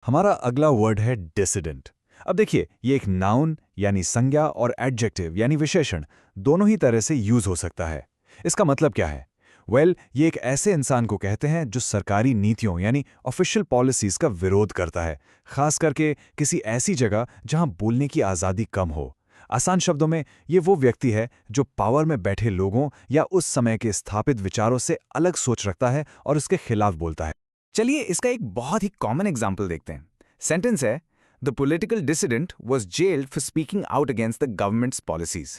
हमारा अगला वर्ड है डिसिडेंट। अब देखिए, ये एक नाउन यानी संज्ञा और एडजेक्टिव यानी विशेषण दोनों ही तरह से यूज हो सकता है। इसका मतलब क्या है? ये एक ऐसे इंसान को कहते हैं जो सरकारी नीतियों यानी ऑफिशियल पॉलिसीज का विरोध करता है, खास करके किसी ऐसी जगह जहां बोलने की आज़ादी कम हो। आसान शब्दों में, ये वो व्यक्ति है जो पावर में बैठे लोगों या उस समय के स्थापित विचारों से अलग सोच रखता है और उसके खिलाफ बोलता है। चलिए इसका एक बहुत ही कॉमन एग्जाम्पल देखते हैं। सेंटेंस है, the political dissident was gelled for speaking out against the governments policies.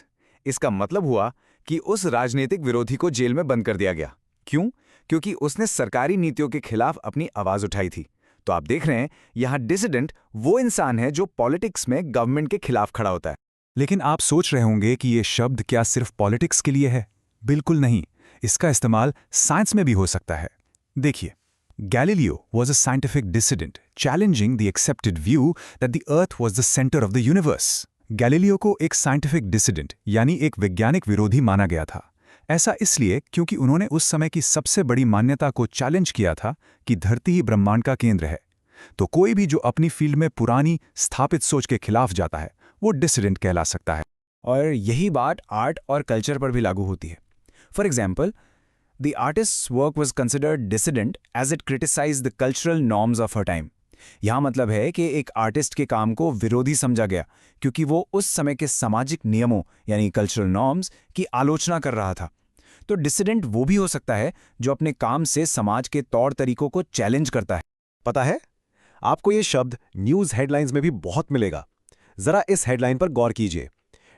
इसका मतलब हुआ कि उस राजनीतिक विरोधी को जेल में बंद कर दिया गया। क्यों? क्योंकि उसने सरकारी नीतियों के खिलाफ अपनी आवाज उठाई थी। तो आप देख रहे हैं, यहाँ डिसिडेंट वो इंसान है जो पॉलिटिक्स में गवर्नमेंट के खिलाफ खड़ा होता है। लेकिन आप सोच रहे होंगे कि ये शब्द क्या सिर्फ पॉलिटिक्स के लिए है? बिल्कुल नहीं, इसका इस्तेमाल साइंस में भी हो सकता है। देखिए, Galileo was a scientific dissident, challenging the accepted view that the Earth was the center of the universe. Galileo को एक साइंटिफिक डिसिडेंट यानी एक वैज्ञानिक विरोधी माना गया था। ऐसा इसलिए क्योंकि उन्होंने उस समय की सबसे बड़ी मान्यता को चैलेंज किया था कि धरती ही ब्रह्मांड का केंद्र है। तो कोई भी जो अपनी फील्ड में पुरानी स्थापित सोच के खिलाफ जाता है, वो डिसिडेंट कहला सकता है। और यही बात आर्ट और कल्चर पर भी लागू होती है। For example, the artist's work was considered dissident as it criticized the cultural norms of her time. यहाँ मतलब है कि एक आर्टिस्ट के काम को विरोधी समझा गया क्योंकि वो उस समय के सामाजिक नियमों यानी कल्चरल नॉर्म्स की आलोचना कर रहा था। तो डिसिडेंट वो भी हो सकता है जो अपने काम से समाज के तौर तरीकों को चैलेंज करता है। पता है, आपको ये शब्द न्यूज़ हेडलाइंस में भी बहुत मिलेगा। जरा इस हेडलाइन पर गौर कीजिए,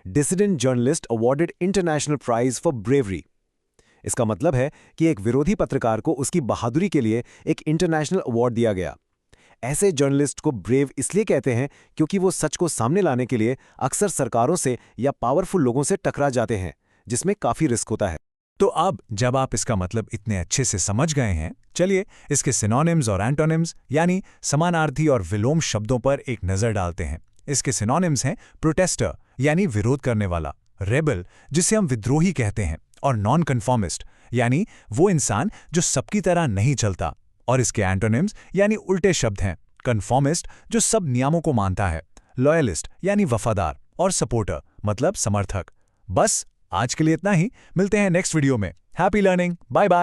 dissident journalist awarded international prize for bravery. इसका मतलब है कि एक विरोधी पत्रकार को उसकी बहादुरी के लिए एक इंटरनेशनल अवार्ड दिया गया। ऐसे जर्नलिस्ट को ब्रेव इसलिए कहते हैं क्योंकि वो सच को सामने लाने के लिए अक्सर सरकारों से या पावरफुल लोगों से टकरा जाते हैं, जिसमें काफी रिस्क होता है। तो अब जब आप इसका मतलब इतने अच्छे से समझ गए हैं, चलिए इसके सिनोनिम्स और एंटोनिम्स यानी समानार्थी और विलोम शब्दों पर एक नजर डालते हैं। इसके सिनोनिम्स हैं प्रोटेस्टर यानी विरोध करने वाला, रेबल जिसे हम विद्रोही कहते हैं, और नॉन कन्फॉर्मिस्ट यानी वो इंसान जो सबकी तरह नहीं चलता। और इसके एंटोनिम्स यानी उल्टे शब्द हैं, कन्फॉर्मिस्ट जो सब नियमों को मानता है, लॉयलिस्ट यानी वफादार, और सपोर्टर मतलब समर्थक। बस आज के लिए इतना ही, मिलते हैं नेक्स्ट वीडियो में। Happy learning, bye bye.